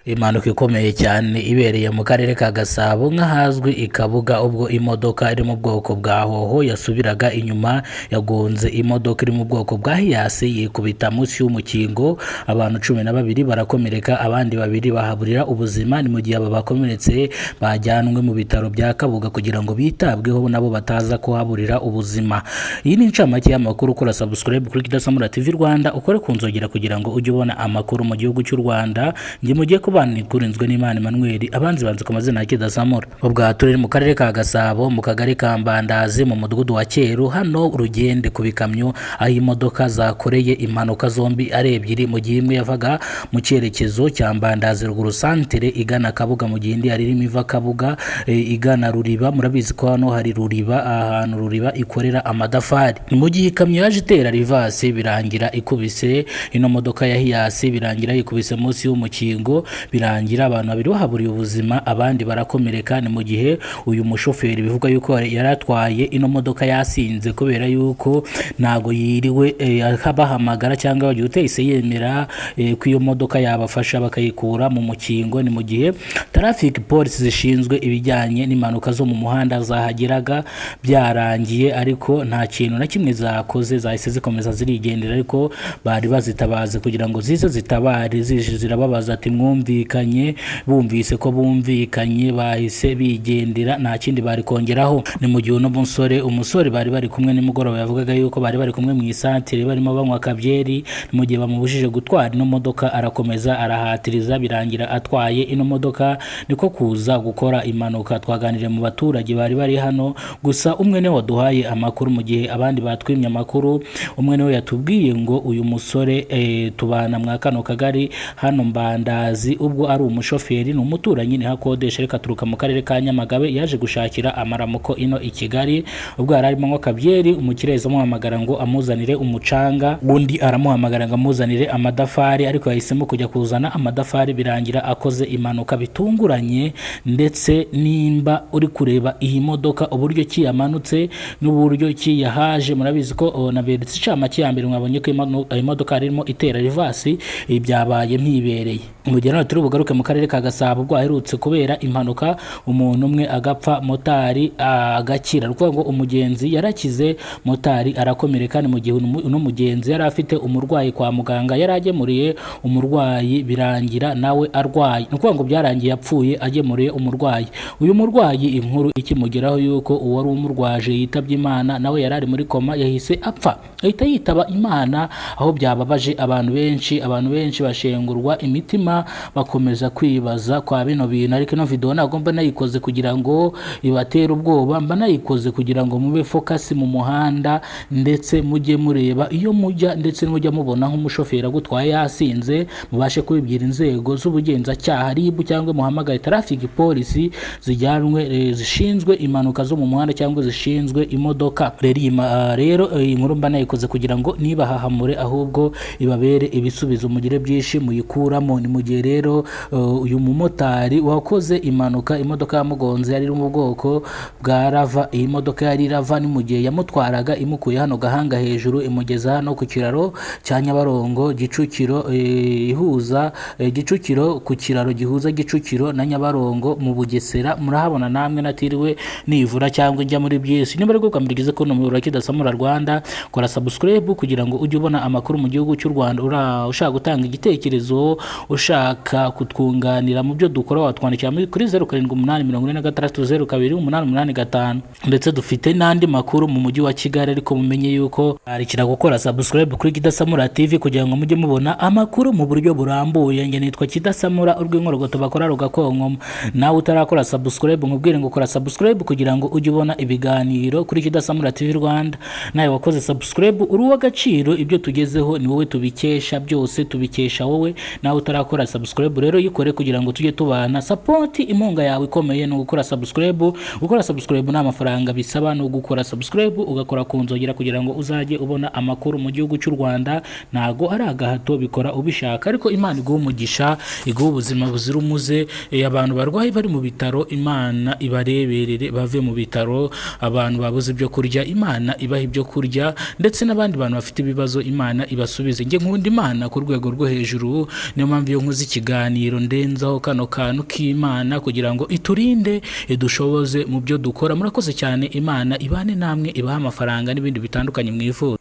Impanuka ikomeye cyane ibereye mu karere ka Gasabo nk'ahazwi i Kabuga, ubwo imodoka iri mu bwoko bwa hoho yasubiraga inyuma yagonze imodoka iri mu bwoko bwa hiyasi yikubita munsi y'umukingo. Abantu 12 barakomereka, abandi 2 bahaburira ubuzima. Ni mu gihe aba bakomeretse bajyanwe mu bitaro bya Kabuga kugira ngo bitabweho nabo bataza kuhaburira ubuzima. Iyi ni incamake y'amakuru. Kora subscribe kuri Kidasamura TV Rwanda, ukore kunzogera kugira ngo ujye ubona amakuru mu gihugu cy'u Rwanda. Ngiye mugiye bani kurinzwe n'Imana Emmanuel, abanzi banze ku mazina ya Kidasamura. Ubwa turi mu karere ka Gasabo mu kagari ka Mbandazi mu mudugudu wa Cyeru, hano urugende ku bikamyo aho imodoka zakoreye impanuka zombi ari ebyiri, mu gihe imwe yavaga mu cyerekezo cya Mbandazi ruguru santere igana Kabuga, mu gihe indi ari irimo iva Kabuga igana Ruriba. Murabizi ko hano hari Ruriba, ahantu Ruriba ikorera amadafari. Mu gihe ikamyo yaje itera rivasi birangira ikubise ino modoka ya hiyasi, birangira ikubise munsi y'umukingo, birangira abantu 2 bahaburiye ubuzima, abandi barakomereka. Ni mu gihe uyu mushoferi bivuga yuko yaratwaye ino modoka yasinze, kubera yuko ntago yiriwe bahamagara cyangwa bagiye utese yemera ko iyo modoka yabafasha bakayikura mu mukingo. Ni mu gihe traffic police zishinzwe ibijyanye n'impanuka zo mu muhanda zahageraga byarangiye, ariko nta kintu na kimwe zakoze, zahise zikomeza zirigendera, ariko bari bazitabaze kugira ngo zize zitabare. Zirababaza ati mwumvikanye, bumvise ko bumvikanye bahise bigendera, nta kindi bari kongeraho. Ni mu gihe umusore bari kumwe nimugoroba yavugaga yuko bari kumwe mu isantire barimo banywa kabyeri. Ni mu gihe bamubujije gutwara ino modoka, arakomeza arahatiriza, birangira atwaye ino modoka, niko kuza gukora impanuka. Twaganiriye mu baturage bari hano, gusa umwe niwe waduhaye amakuru mu gihe abandi batwimye amakuru. Umwe niwe yatubwiye ngo uyu musore tubana mwa kano kagari hano Mbandazi, ubwo ari umushoferi, ni umuturanyi, ni hakodesha, reka turuka mu karere ka Nyamagabe, yaje gushakira amaramuko ino i Kigali. Ubwo arimo ngo kabyeri, umukireza amuhamagara ngo amuzanire umucanga, undi aramuhamagara ngo amuzanire amadafari, ariko yahisemo kujya kuzana amadafari, birangira akoze impanuka bitunguranye. Ndetse nimba uri kureba iyi modoka uburyo ki yamanutse n'uburyo ki yahaje, murabizi ko naberetse icamake ya mbere, mwabonye ko imodoka irimo itera rivasi, byabaye mpibereye. Mu gihe turi bugaruke mu karere ka Gasabo, ubwo aherutse kubera impanuka umuntu umwe agapfa, motari agakira. Rukuvuga ngo umugenzi yarakize, motari arakomereka. Ni mu gihe uno mugenzi yari afite umurwayi kwa muganga, yari agemuriye umurwayi, birangira nawe arwaye. Rukuvuga ngo byarangiye yapfuye agemuriye umurwayi. Uyu murwayi inkuru ikimugeraho yuko uwari umurwaje yitabye Imana, nawe yari ari muri koma, yahise apfa, ahita yitaba Imana. Aho byababaje abantu benshi bashengurwa imitima, bakomeza kwibaza kwa bino bintu. Ariko ino video ntabwo mba nayikoze kugira ngo ibatere ubwoba, mba nayikoze kugira ngo mube focus mu muhanda, ndetse mujye mureba iyo mujya, ndetse mujya mubona nk'umushoferi agutwaye yasinze, mubashe kubibwira inzego z'ubugenzacyaha RIB, cyangwa muhamagaye traffic police zijyanwe zishinzwe impanuka zo mu muhanda cyangwa zishinzwe imodoka. Rero iyi nkuru mba nayikoze kugira ngo niba hahamure, ahubwo ibabere ibisubizo, mugire byinshi muyikuramo. Ni mu gihe rero uyu mumotari wakoze impanuka, imodoka yamugonze yari mu bwoko bwa Rava. Iyi modoka yari Rava, ni mu gihe yamutwaraga imukuye hano Gahanga hejuru imugeza hano ku kiraro cya Nyabarongo Gicukiro, ihuza Gicukiro, ku kiraro gihuza Gicukiro na Nyabarongo mu Bugesera. Murahabona namwe natiriwe nivura cyangwa njya muri byinshi. Niba rero kwamirigize ko numero ya Kidasamura Rwanda, kora subscribe kugira ngo ujye ubona amakuru mu gihugu cy'u Rwanda. Ushaka gutanga igitekerezo, ushaka kutwunganira mu byo dukora, watwandikira kuri 0784602885. Ndetse dufite n'andi makuru mu mujyi wa Kigali, ariko mumenye yuko arikira gukora subscribe kuri Kidasamura TV kugira ngo mujye mubona amakuru mu buryo burambuye. Nge nitwa Kidasamura, urw'inkorogoto bakora rugakonkoma. Nawe utarakora subscribe, nkubwire ngo kora subscribe kugira ngo ujye ubona ibiganiro kuri Kidasamura TV Rwanda. Nawe wakoze subscribe uri uw'agaciro, ibyo tugezeho ni wowe tubikesha, byose tubikesha wowe. Nawe utarakora subscribe rero yikore kugira ngo tujye tubana. Support imunga yawe ikomeye no gukora subscribe. Gukora subscribe nta mafaranga bisaba, no gukora subscribe ugakora kunzogera kugira ngo uzajye ubona amakuru mu gihugu cy'u Rwanda. Nago ari agahato, bikora ubishaka, ariko Imana iguha umugisha, iguha ubuzima buzira umuze. Abantu barwaye bari mu bitaro, Imana ibareberere bave mu bitaro. Abantu babuze ibyo kurya, Imana ibaha ibyo kurya, ndetse n'abandi bantu bafite ibibazo, Imana ibasubize. Nge nkunda Imana ku rwego rwo hejuru, niyo mpamvu iyo nkuzi Kigali kiganiro ndenzaho kano kantu k'Imana kugira ngo iturinde idushoboze mu byo dukora. Murakoze cyane, Imana ibane namwe, ibaha amafaranga n'ibindi bitandukanye mwifuza.